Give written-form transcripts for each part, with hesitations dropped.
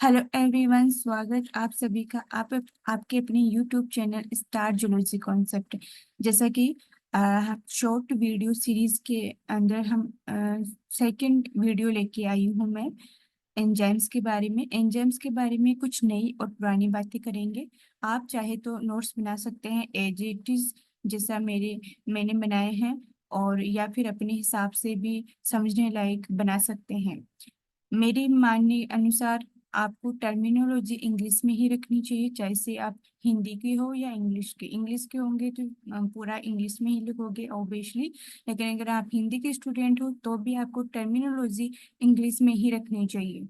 Hello everyone, स्वागत आप सभी का आपके अपने YouTube channel star zoology concept. जैसा कि शॉर्ट वीडियो सीरीज के अंदर हम सेकंड वीडियो लेके आई हूँ मैं। एंजाइम्स के बारे में कुछ नई और पुरानी बातें करेंगे। आप चाहे तो नोट्स बना सकते हैं एज इट इज, जैसा मैंने बनाए हैं, और या फिर अपने हिसाब से भी समझने लायक बना सकते हैं। मेरे मानने अनुसार आपको टर्मिनोलॉजी इंग्लिश में ही रखनी चाहिए, चाहे से आप हिंदी के हो या इंग्लिश के होंगे तो पूरा इंग्लिश में ही लिखोगे ऑब्वियसली। लेकिन अगर आप हिंदी के स्टूडेंट हो तो भी आपको टर्मिनोलॉजी इंग्लिश में ही रखनी चाहिए।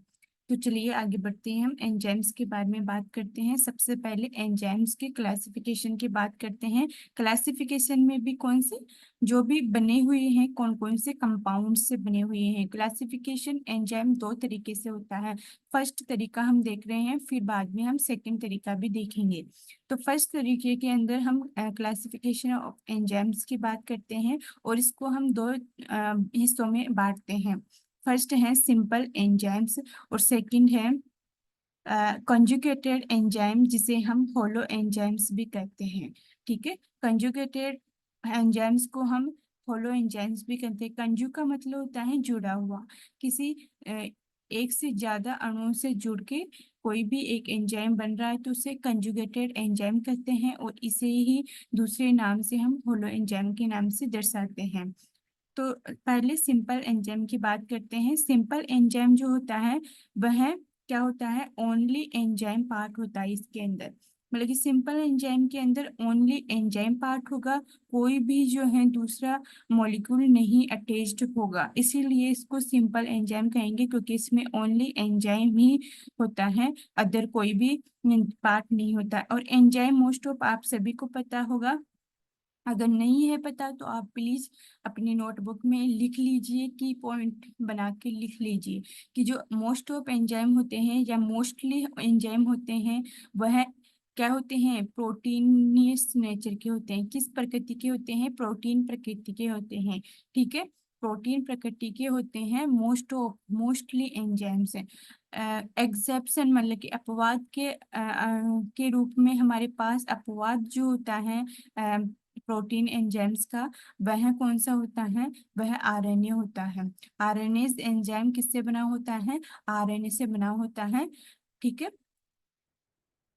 तो चलिए आगे बढ़ते हैं, हम एंजाइम्स के बारे में बात करते हैं। सबसे पहले एंजाइम्स के क्लासिफिकेशन की बात करते हैं। क्लासिफिकेशन में भी कौन से जो भी बने हुए हैं, कौन कौन से कंपाउंड से बने हुए हैं। क्लासिफिकेशन एंजाइम दो तरीके से होता है। फर्स्ट तरीका हम देख रहे हैं, फिर बाद में हम सेकंड तरीका भी देखेंगे। तो फर्स्ट तरीके के अंदर हम क्लासिफिकेशन ऑफ एंजाइम्स की बात करते हैं, और इसको हम दो हिस्सों में बांटते हैं। फर्स्ट है सिंपल एंजाइम्स, और सेकंड है कंजुगेटेड एंजाइम, जिसे हम होलो एंजाइम्स भी कहते हैं। ठीक है, कंजुगेटेड एंजाइम्स को हम होलो एंजाइम्स भी कहते हैं। कंजू का मतलब होता है जुड़ा हुआ, किसी एक से ज्यादा अणुओं से जुड़ के कोई भी एक एंजाइम बन रहा है तो उसे कंजुगेटेड एंजाइम कहते हैं, और इसे ही दूसरे नाम से हम होलो एंजाइम के नाम से दर्शाते हैं। तो पहले सिंपल एंजाइम की बात करते हैं। सिंपल एंजाइम जो होता है वह क्या होता है, ओनली एंजाइम पार्ट होता है इसके अंदर। मतलब कि सिंपल एंजाइम के अंदर ओनली एंजाइम पार्ट होगा, कोई भी जो है दूसरा मॉलिक्यूल नहीं अटैच्ड होगा, इसीलिए इसको सिंपल एंजाइम कहेंगे, क्योंकि इसमें ओनली एंजाइम ही होता है, अदर कोई भी पार्ट नहीं होता। और एंजाइम मोस्ट ऑफ आप सभी को पता होगा। अगर नहीं है पता तो आप प्लीज अपनी नोटबुक में लिख लीजिए, की पॉइंट बना के लिख लीजिए कि जो मोस्ट ऑफ एंजाइम होते हैं या मोस्टली एंजाइम होते हैं वह क्या होते हैं, प्रोटीनियस नेचर के होते हैं। किस प्रकृति के होते हैं, प्रोटीन प्रकृति के होते हैं। ठीक है, प्रोटीन प्रकृति के होते हैं मोस्टली एंजाइम्स हैं। एक्सेप्शन मतलब कि अपवाद के रूप में हमारे पास अपवाद जो होता है प्रोटीन एंजाइम्स का, वह कौन सा होता है, वह आरएनए होता है। आरएनए एंजाइम किससे बना होता है, आरएनए से बना होता है। ठीक है,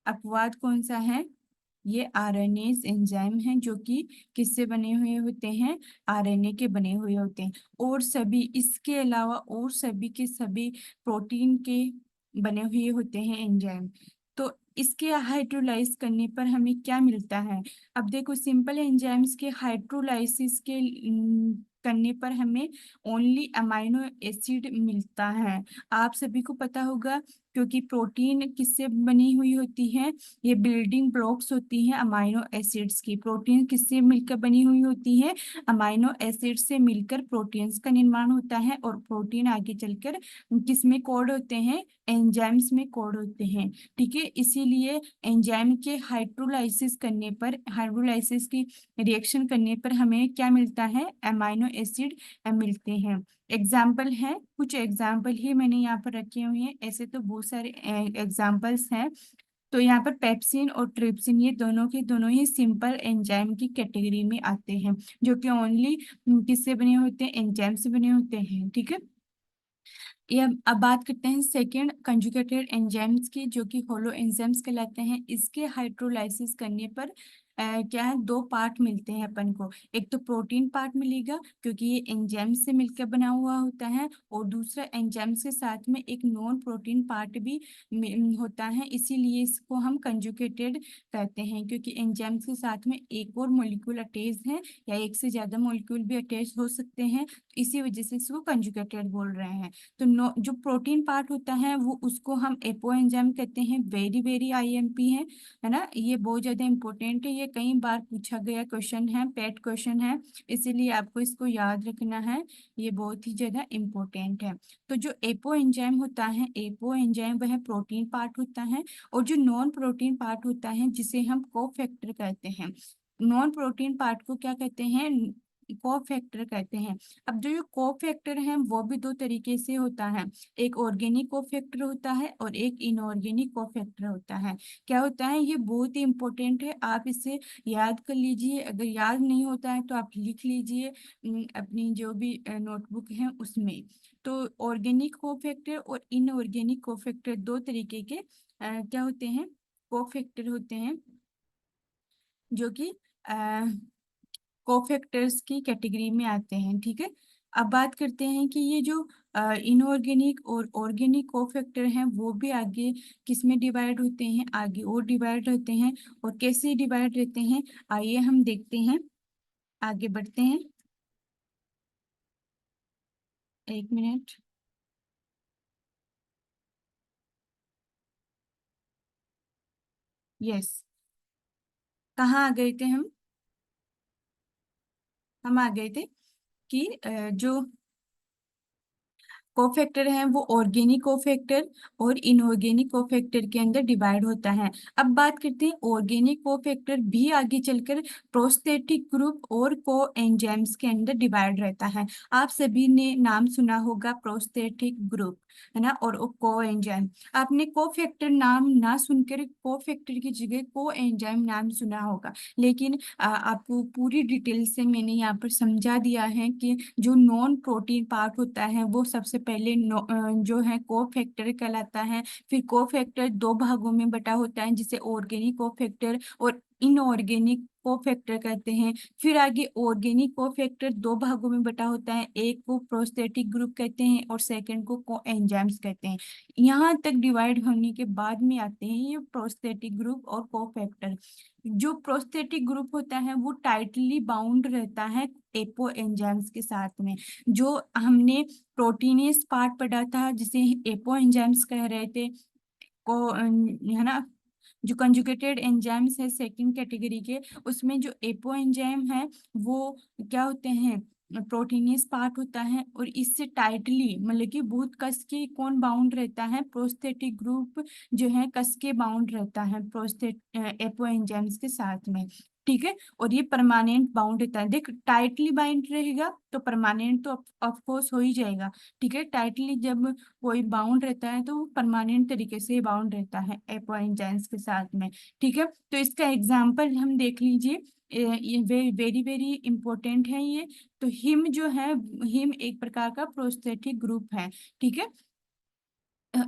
अपवाद कौन सा है, ये आरएनए एंजाइम हैं, जो कि किससे बने हुए होते हैं, आरएनए के बने हुए होते हैं। और सभी इसके अलावा और सभी के सभी प्रोटीन के बने हुए होते हैं एंजाइम। तो इसके हाइड्रोलाइज करने पर हमें क्या मिलता है। अब देखो, सिंपल एंजाइम्स के हाइड्रोलाइसिस के करने पर हमें ओनली अमाइनो एसिड मिलता है। आप सभी को पता होगा, क्योंकि प्रोटीन किससे बनी हुई होती है, ये बिल्डिंग ब्लॉक्स होती हैं अमाइनो एसिड्स की। प्रोटीन किससे मिलकर बनी हुई होती है, अमाइनो एसिड से मिलकर प्रोटीन्स का निर्माण होता है, और प्रोटीन आगे चलकर किस में कोड होते हैं, एंजाइम्स में कोड होते हैं। ठीक है, इसीलिए एंजाइम के हाइड्रोलाइसिस की रिएक्शन करने पर हमें क्या मिलता है, अमाइनो एसिड मिलते हैं। एग्जाम्पल है, कुछ एग्जाम्पल ही मैंने यहाँ पर रखे हुए हैं, ऐसे तो बहुत सारे एग्जाम्पल्स हैं। तो यहाँ पर पेप्सिन और ट्रिप्सिन, ये दोनों के दोनों ही सिंपल एंजाइम की कैटेगरी में आते हैं, जो कि ओनली किससे बने होते हैं, एंजाइम से बने होते हैं। ठीक है, ये अब बात करते हैं सेकेंड कंजुगेटेड एंजाइम्स की, जो कि होलो एंजाइम्स कहलाते हैं। इसके हाइड्रोलाइसिस करने पर क्या है, दो पार्ट मिलते हैं अपन को। एक तो प्रोटीन पार्ट मिलेगा, क्योंकि ये एंजाइम से मिलकर बना हुआ होता है, और दूसरा एंजाइम्स के साथ में एक नॉन प्रोटीन पार्ट भी होता है, इसीलिए इसको हम कंजुगेटेड कहते हैं। क्योंकि एंजाइम्स के साथ में एक और मॉलिक्यूल अटैच है, या एक से ज्यादा मॉलिक्यूल भी अटैच हो सकते हैं, तो इसी वजह से इसको कंजुगेटेड बोल रहे हैं। तो जो प्रोटीन पार्ट होता है वो उसको हम एपो एंजाइम कहते हैं। वेरी वेरी आईएमपी है ना, ये बहुत ज्यादा इंपॉर्टेंट है, ये कई बार पूछा गया क्वेश्चन है, पेट क्वेश्चन है, इसीलिए आपको इसको याद रखना है, ये बहुत ही ज्यादा इंपॉर्टेंट है। तो जो एपो एंजाइम होता है, एपो एंजाइम वह प्रोटीन पार्ट होता है, और जो नॉन प्रोटीन पार्ट होता है जिसे हम कोफैक्टर कहते हैं। नॉन प्रोटीन पार्ट को क्या कहते हैं, कोफैक्टर कहते हैं। अब जो ये कोफैक्टर है वो भी दो तरीके से होता है, एक ऑर्गेनिक कोफैक्टर होता है और एक इनऑर्गेनिक कोफैक्टर होता है। क्या होता है, ये बहुत ही इंपॉर्टेंट है, आप इसे याद कर लीजिए, अगर याद नहीं होता है तो आप लिख लीजिए अपनी जो भी नोटबुक है उसमें। तो ऑर्गेनिक कोफैक्टर और इनऑर्गेनिक कोफैक्टर दो तरीके के क्या होते हैं, कोफैक्टर होते हैं, जो कि कोफैक्टर्स की कैटेगरी में आते हैं। ठीक है, अब बात करते हैं कि ये जो इनऑर्गेनिक और ऑर्गेनिक कोफैक्टर हैं वो भी आगे किस में डिवाइड होते हैं, आगे और डिवाइड होते हैं, और कैसे डिवाइड रहते हैं आइए हम देखते हैं, आगे बढ़ते हैं। एक मिनट। यस, कहाँ आ गए थे हम आ गए थे कि जो कोफैक्टर है वो ऑर्गेनिक कोफैक्टर और इनऑर्गेनिक कोफैक्टर के अंदर डिवाइड होता है। अब बात करते हैं ऑर्गेनिक कोफैक्टर भी आगे चलकर प्रोस्थेटिक ग्रुप और को एंजाइम्स के अंदर डिवाइड रहता है। आप सभी ने नाम सुना होगा प्रोस्थेटिक ग्रुप, है ना, और को एंजाइम। आपने कोफैक्टर नाम ना सुनकर कोफैक्टर की जगह को एंजाइम नाम सुना होगा, लेकिन आपको पूरी डिटेल से मैंने यहाँ पर समझा दिया है कि जो नॉन प्रोटीन पार्ट होता है वो सबसे पहले जो है कोफैक्टर कहलाता है। फिर कोफैक्टर दो भागों में बटा होता है, जिसे ऑर्गेनिक कोफैक्टर और इनऑर्गेनिक कोफैक्टर कहते हैं। फिर आगे ऑर्गेनिक कोफैक्टर दो भागों में बटा होता है, एक को प्रोस्थेटिक ग्रुप कहते हैं और सेकंड को कोएंजाइम्स कहते हैं। यहाँ तक डिवाइड होने के बाद में आते हैं ये प्रोस्थेटिक ग्रुप और कोफैक्टर। जो प्रोस्थेटिक ग्रुप होता है वो टाइटली बाउंड रहता है एपो एंजाइम्स के साथ में। जो हमने प्रोटीनेस पार्ट पढ़ा था जिसे एपो एंजाइम्स कह रहे थे, को है ना, जो कंजुगेटेड एंजाइम्स है सेकंड कैटेगरी के, उसमें जो एपो एंजाइम है वो क्या होते हैं, प्रोटीनेस पार्ट होता है, और इससे टाइटली मतलब कि बहुत कस के कौन बाउंड रहता है, प्रोस्थेटिक ग्रुप जो है कस के बाउंड रहता है प्रोस्थेट एपो एंजाइम्स के साथ में। ठीक है, और ये परमानेंट बाउंड रहता है। देख, टाइटली बाइंड रहेगा तो परमानेंट तो ऑफ कोर्स हो ही जाएगा। ठीक है, टाइटली जब कोई बाउंड रहता है तो वो परमानेंट तरीके से बाउंड रहता है एपो एंजाइम्स के साथ में। ठीक है, तो इसका एग्जाम्पल हम देख लीजिए, ये वेरी वेरी इंपॉर्टेंट है ये। तो हिम जो है, हिम एक प्रकार का प्रोस्थेटिक ग्रुप है। ठीक है,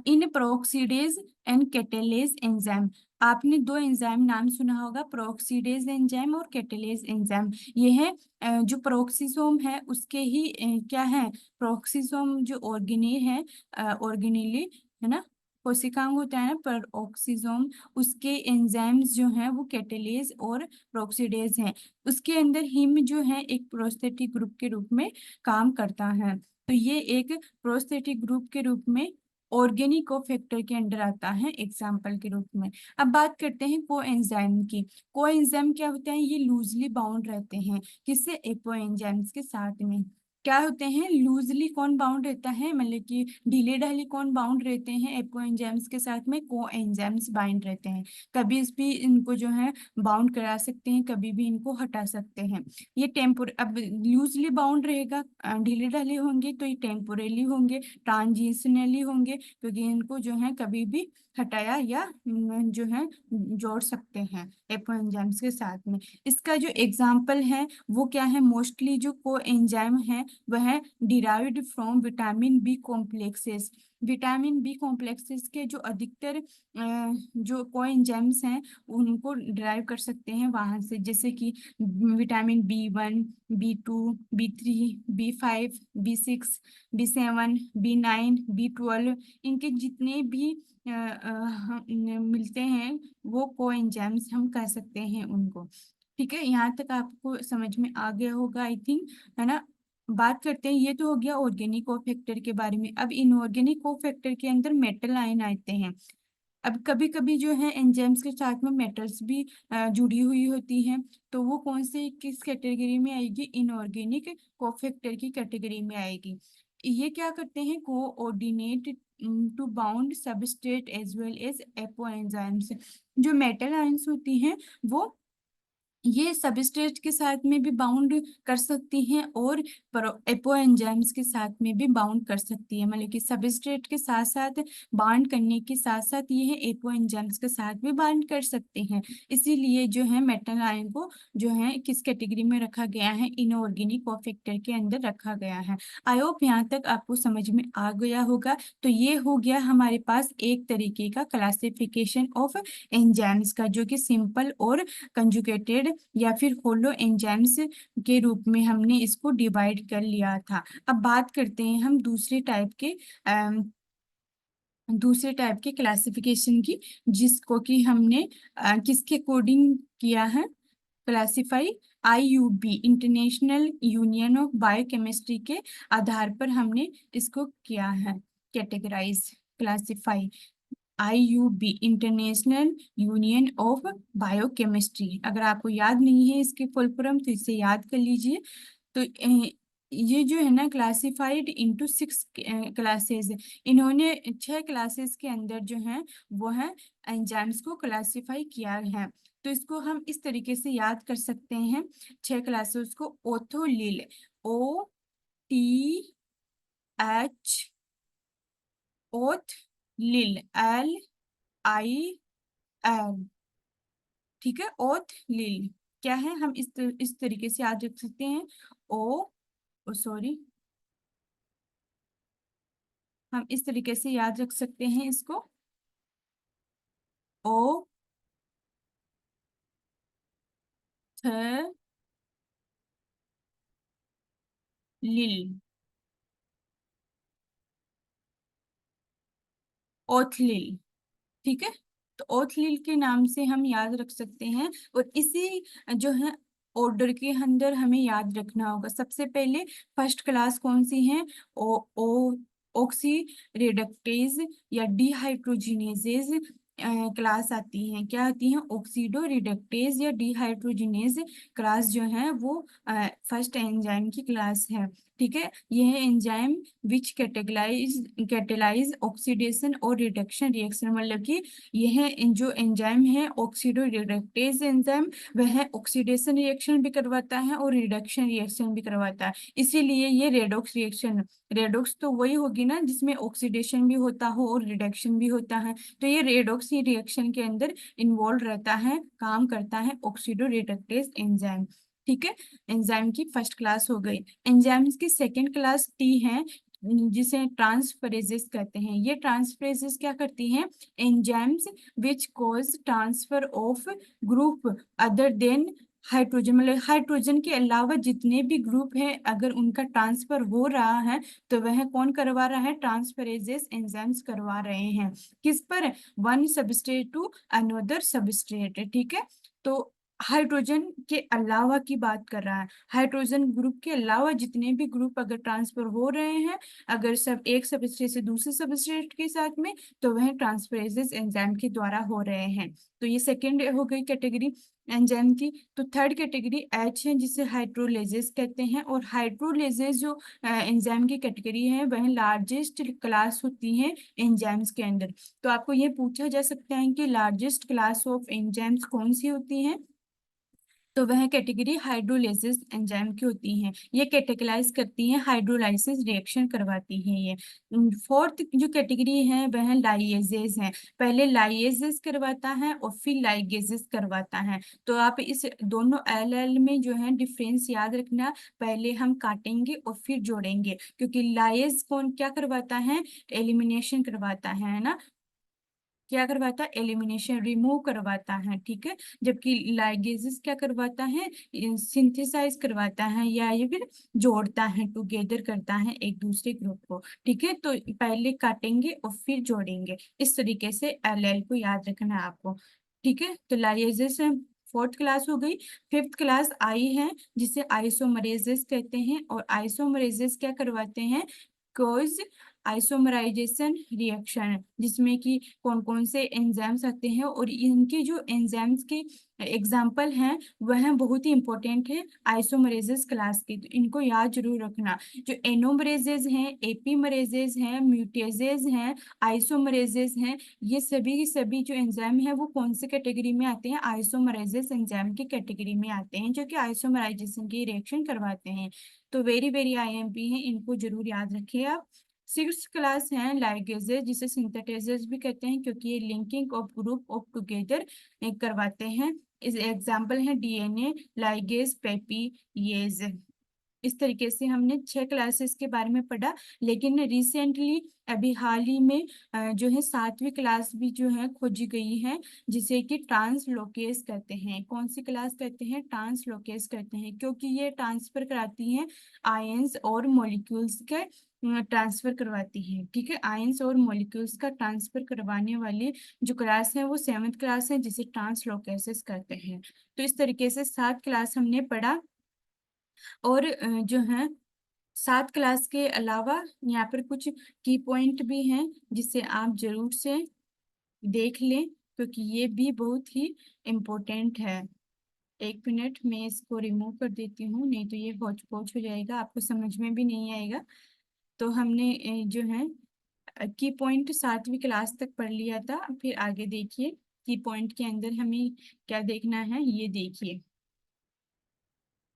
इन प्रोक्सीडेज एंड कैटेलेज एंजाइम, आपने दो एंजाइम नाम सुना होगा, प्रोक्सीडेज एंजाइम और कैटेलेज एंजाइम। ये है जो प्रोक्सीसोम है उसके ही क्या है, प्रोक्सीसोम जो ऑर्गेने है, ऑर्गेनेली, है ना, कोशिकांग होता है ना पर ऑक्सीजोम, उसके एंजाइम्स जो हैं वो कैटेलेज और प्रोक्सीडेज हैं। उसके अंदर हिम जो है एक प्रोस्थेटिक ग्रुप के रूप में काम करता है। तो ये एक प्रोस्थेटिक ग्रुप के रूप में ऑर्गेनिक कोफैक्टर के अंडर आता है एग्जाम्पल के रूप में। अब बात करते हैं कोएंजाइम की। कोएंजाइम क्या होते हैं, ये लूजली बाउंड रहते हैं किससे, एपोएंजाइम्स के साथ में। क्या होते हैं, लूजली कौन बाउंड रहता है, मतलब कि ढीले ढाले कौन बाउंड रहते हैं एपोएंजाइम्स के साथ में, कोएंजाइम्स बाइंड रहते हैं। कभी भी इनको जो है बाउंड करा सकते हैं, कभी भी इनको हटा सकते हैं। ये टेम्पोर अब लूजली बाउंड रहेगा, ढीले ढाले होंगे तो ये टेम्पोरली होंगे, ट्रांजिशनली होंगे, क्योंकि इनको जो है कभी भी हटाया या जो है जोड़ सकते हैं एपोएंजाइम्स के साथ में। इसका जो एग्जाम्पल है वो क्या है, मोस्टली जो को एंजाइम है वह derived from vitamin B complexes. Vitamin B complexes के जो अधिकतर जो को एंजाइम्स हैं उनको ड्राइव कर सकते हैं वहां से, जैसे कि vitamin B 1, B 2, B 3, B 5, B 6, B 7, B 9, B 12, इनके जितने भी मिलते हैं वो कोएंजाइम्स हम कह सकते हैं उनको। ठीक है, यहाँ तक आपको समझ में आ गया होगा आई थिंक, है ना। बात करते हैं, ये तो हो गया ऑर्गेनिक कोफैक्टर के बारे में। अब इनऑर्गेनिक कोफैक्टर के अंदर मेटल आयन आते हैं। अब कभी कभी जो है एंजाइम्स के साथ में मेटल्स भी जुड़ी हुई होती हैं, तो वो कौन से किस कैटेगरी में आएगी, इनऑर्गेनिक कोफैक्टर की कैटेगरी में आएगी। ये क्या करते हैं, coordinate to bound substrate as well as apo enzymes. जो मेटल आयंस होती हैं वो ये सबस्ट्रेट के साथ में भी बाउंड कर सकती हैं और एपो एंजाइम्स के साथ में भी बाउंड कर सकती है, मतलब कि सबस्ट्रेट के साथ साथ बाउंड करने के साथ साथ ये है एपो एंजाइम्स के साथ भी बाउंड कर सकते हैं। इसीलिए जो है मेटल आयन को जो है किस कैटेगरी में रखा गया है, इनऑर्गेनिक कोफैक्टर के अंदर रखा गया है। आई होप यहाँ तक आपको समझ में आ गया होगा। तो ये हो गया हमारे पास एक तरीके का क्लासिफिकेशन ऑफ एंजाइम्स का, जो कि सिंपल और कंजुगेटेड या फिर होलो एंजाइम्स के रूप में हमने इसको डिवाइड कर लिया था। अब बात करते हैं हम दूसरे टाइप के क्लासिफिकेशन की, जिसको कि हमने किसके अकॉर्डिंग किया है, classify IUB, international union of biochemistry के आधार पर हमने इसको किया है categorise, classify IUB, international union of biochemistry. अगर आपको याद नहीं है इसकी फुल फॉर्म तो इसे याद कर लीजिए। तो ये जो है ना क्लासिफाइड इनटू 6 क्लासेस, इन्होंने 6 क्लासेस के अंदर जो है वो है एंजाइम्स को क्लासिफाई किया है। तो इसको हम इस तरीके से याद कर सकते हैं 6 क्लासेस को। ओथोलिल, OTH, ओथ लिल, LIL, ठीक है, ओथ लिल क्या है, हम इस तरीके से याद रख सकते हैं। ओ सॉरी, हम इस तरीके से याद रख सकते हैं इसको, ओ थ लिल, ओथलिल, ठीक है। तो ओथलिल के नाम से हम याद रख सकते हैं। और इसी जो है ऑर्डर के अंदर हमें याद रखना होगा। सबसे पहले फर्स्ट क्लास कौन सी है, ओ ऑक्सी रिडक्टेज या डिहाइड्रोजिनेजेज क्लास आती हैं। क्या आती हैं, ऑक्सीडो रिडक्टेज या डिहाइड्रोजिनेज क्लास जो है वो फर्स्ट एंजाइम की क्लास है, ठीक है। यह एंजाइम विच कैटेलाइज ऑक्सीडेशन और रिडक्शन रिएक्शन, मतलब कि यह जो एंजाइम है ऑक्सीडो रिडक्टेज एंजाइम, वह ऑक्सीडेशन रिएक्शन भी करवाता है और रिडक्शन रिएक्शन भी करवाता है। इसीलिए ये रेडॉक्स रिएक्शन, रेडॉक्स तो वही होगी ना जिसमें ऑक्सीडेशन भी होता हो और रिडक्शन भी होता है। तो ये रेडॉक्स रिएक्शन के अंदर इन्वॉल्व रहता है, काम करता है ऑक्सीडो रिडक्टेज एंजाइम, ठीक है। एंजाइम की फर्स्ट क्लास हो गई। एंजाइम्स की सेकेंड क्लास टी है, जिसे ट्रांसफरेजेस कहते हैं। ये ट्रांसफरेजेस क्या करती हैं, enzymes which cause transfer of group other than hydrogen, मतलब हाइड्रोजन के अलावा जितने भी ग्रुप हैं अगर उनका ट्रांसफर हो रहा है तो वह कौन करवा रहा है, ट्रांसफरेजेस एंजाइम्स करवा रहे हैं। किस पर, one substrate to another substrate, ठीक है। तो हाइड्रोजन के अलावा की बात कर रहा है, हाइड्रोजन ग्रुप के अलावा जितने भी ग्रुप अगर ट्रांसफर हो रहे हैं, अगर सब एक सबस्ट्रेट से दूसरे सबस्ट्रेट के साथ में, तो वह ट्रांसफरेजेस एंजाइम के द्वारा हो रहे हैं। तो ये सेकेंड हो गई कैटेगरी एंजाइम की। तो थर्ड कैटेगरी एच है, जिसे हाइड्रोलेजेस कहते हैं। और हाइड्रोलेजेस जो एंजाइम की कैटेगरी है वह लार्जेस्ट क्लास होती है एंजाइम्स के अंदर। तो आपको ये पूछा जा सकता है कि लार्जेस्ट क्लास ऑफ एंजाइम्स कौन सी होती है, तो वह कैटेगरी हाइड्रोलाइसिस एंजाइम की होती हैं। ये कैटेगराइज करती हैं, हाइड्रोलाइसिस रिएक्शन करवाती हैं ये। फोर्थ जो कैटेगरी है वह लाइएजेस है। पहले लाइएजेस करवाता है और फिर लाइगेजेस करवाता है। तो आप इस दोनों एल में जो है डिफरेंस याद रखना, पहले हम काटेंगे और फिर जोड़ेंगे, क्योंकि लाइएज कौन क्या करवाता है, एलिमिनेशन करवाता है ना, क्या करवाता है, एलिमिनेशन, रिमूव करवाता है, ठीक है। जबकि लाइगेजेस क्या करवाता है, सिंथेसाइज करवाता है या ये फिर जोड़ता है, टुगेदर करता है एक दूसरे ग्रुप को, ठीक है। तो पहले काटेंगे और फिर जोड़ेंगे, इस तरीके से एल को याद रखना है आपको, ठीक है। तो लाइगेजेस फोर्थ क्लास हो गई। फिफ्थ क्लास आई है, जिसे आइसोमरेजेस कहते हैं। और आइसोमरेजेस क्या करवाते हैं, कोज आइसोमराइजेशन रिएक्शन, जिसमें कि कौन कौन से एंजाइम्स आते हैं और इनके जो एंजाइम्स के एग्जाम्पल हैं वह बहुत ही इंपॉर्टेंट है आइसोमरेजेस क्लास के, तो इनको याद जरूर रखना। जो एनोमरेजेस हैं, एपीमरेजेस हैं, म्यूटेजेस हैं, आइसोमरेजेस हैं, ये सभी के सभी जो एंजाइम है वो कौन से कैटेगरी में आते हैं, आइसोमरेजेस एंजाइम की कैटेगरी में आते हैं, जो कि आइसोमराइजेशन की रिएक्शन करवाते हैं। तो वेरी वेरी आईएमपी हैं, इनको जरूर याद रखिए आप। सिक्स क्लास है लाइगेजेस, जिसे सिंथेटाइजेस भी कहते हैं, क्योंकि ये linking of group of together करवाते हैं। इस एग्जाम्पल है डीएनए, लाइगेज, पेपीयेज। इस तरीके से हमने 6 क्लासेस के बारे में पढ़ा। लेकिन रिसेंटली अभी हाल ही में जो है 7वीं क्लास भी जो है खोजी गई है, जिसे कि ट्रांसलोकेस कहते हैं। कौन सी क्लास कहते हैं, ट्रांसलोकेस कहते हैं, क्योंकि ये ट्रांसफर कराती हैं आयंस और मॉलिक्यूल्स के ट्रांसफर करवाती है। ठीक है, आयंस और मॉलिक्यूल्स का ट्रांसफर करवाने वाली जो क्लास है वो 7th क्लास है, जिसे ट्रांसलोकेसिस कहते हैं। तो इस तरीके से 7 क्लास हमने पढ़ा। और जो है 7 क्लास के अलावा यहाँ पर कुछ की पॉइंट भी हैं, जिसे आप जरूर से देख लें, क्योंकि ये भी बहुत ही इम्पोर्टेंट है। 1 मिनट में इसको रिमूव कर देती हूँ, नहीं तो ये हौच पौच हो जाएगा, आपको समझ में भी नहीं आएगा। तो हमने जो है की पॉइंट 7वीं क्लास तक पढ़ लिया था। फिर आगे देखिए की पॉइंट के अंदर हमें क्या देखना है, ये देखिए।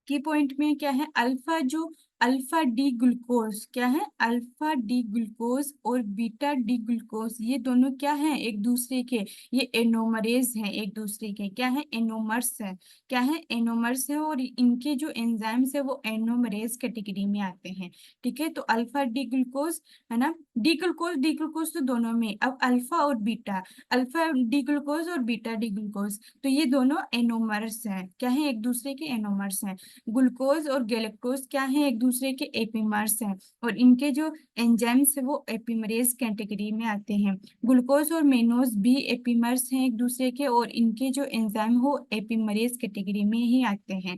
की पॉइंट में क्या है, अल्फा जो अल्फा डी ग्लूकोज क्या है, अल्फा डी ग्लूकोज और बीटा डी ग्लूकोज, ये दोनों क्या हैं एक दूसरे के, ये एनोमरेज हैं एक दूसरे के, क्या है एनोमर्स है, क्या है एनोमर्स है, और इनके जो एंजाइम्स है वो एनोमरेज कैटेगरी में आते हैं। ठीक है, तो अल्फा डी ग्लूकोज है ना, डी ग्लूकोज तो दोनों में, अब अल्फा और बीटा, अल्फा डी ग्लूकोज और बीटा डी ग्लूकोज, तो ये दोनों एनोमर्स हैं, क्या है एक दूसरे के एनोमर्स हैं। ग्लूकोज और गैलेक्टोज क्या है एक दूसरे के एपीमर्स हैं, और इनके जो एंजाइम्स है वो एपीमरेज कैटेगरी में आते हैं। ग्लूकोज और मेनोज भी एपीमर्स हैं एक दूसरे के, और इनके जो एंजाइम हो एपीमरेज कैटेगरी में ही आते हैं।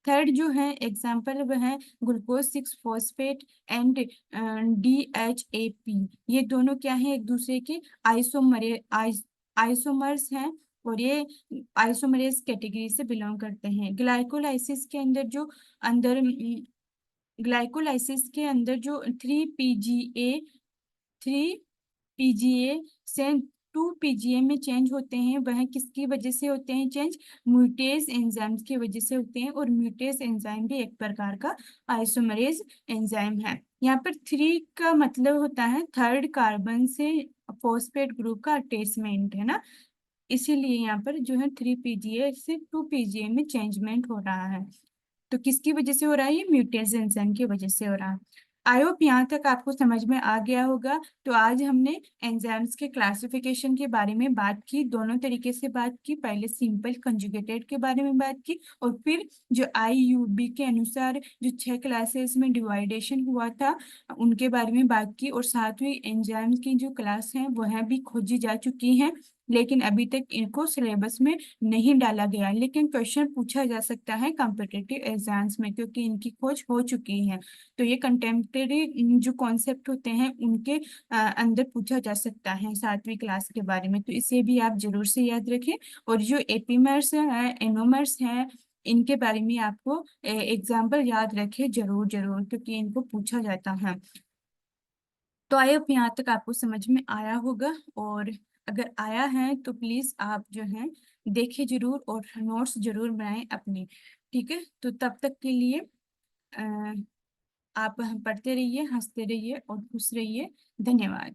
थर्ड जो है एग्जाम्पल वह है ग्लूकोज 6 फॉस्फेट एंड DHAP, ये दोनों क्या है एक दूसरे के आइसोमर्स हैं, और ये आइसोमरेज कैटेगरी से बिलोंग करते हैं। ग्लाइकोलाइसिस के अंदर जो अंदर ग्लाइकोलाइसिस के अंदर जो 3 पीजीए से 2 पीजीए में चेंज होते हैं, वह किसकी वजह से होते हैं चेंज, म्यूटेज एंजाइम्स की वजह से होते हैं, और म्यूटेज एंजाइम भी एक प्रकार का आइसोमरेज एंजाइम है। यहाँ पर 3 का मतलब होता है थर्ड कार्बन से फॉस्फेट ग्रुप का अटैचमेंट है ना, इसीलिए यहाँ पर जो है 3 पीजीए से 2 पीजीए में चेंजमेंट हो रहा है। तो किसकी वजह से हो रहा है, ये म्यूटेशन एंजाइम की वजह से हो रहा है। आई होप यहाँ तक आपको समझ में आ गया होगा। तो आज हमने एंजाइम्स के क्लासिफिकेशन के बारे में बात की, दोनों तरीके से बात की, पहले सिंपल कंजुगेटेड के बारे में बात की, और फिर जो IUB के अनुसार जो 6 क्लासेस में डिवाइडेशन हुआ था उनके बारे में बात की, और साथ ही एंजाइम्स की जो क्लास है वह भी खोजी जा चुकी हैं, लेकिन अभी तक इनको सिलेबस में नहीं डाला गया। लेकिन क्वेश्चन पूछा जा सकता है कॉम्पिटिटिव एग्जाम्स में, क्योंकि इनकी खोज हो चुकी है। तो ये कंटेम्प्रेरी जो कॉन्सेप्ट होते हैं उनके अंदर पूछा जा सकता है 7वीं क्लास के बारे में, तो इसे भी आप जरूर से याद रखें। और जो एपीमर्स है, एनोमर्स हैं, इनके बारे में आपको एग्जाम्पल याद रखें जरूर जरूर, क्योंकि इनको पूछा जाता है। तो आई होप यहाँ तक आपको समझ में आया होगा, और अगर आया है तो प्लीज आप जो है देखें जरूर और नोट्स जरूर बनाएं अपने। ठीक है, तो तब तक के लिए आप पढ़ते रहिए, हंसते रहिए और खुश रहिए। धन्यवाद।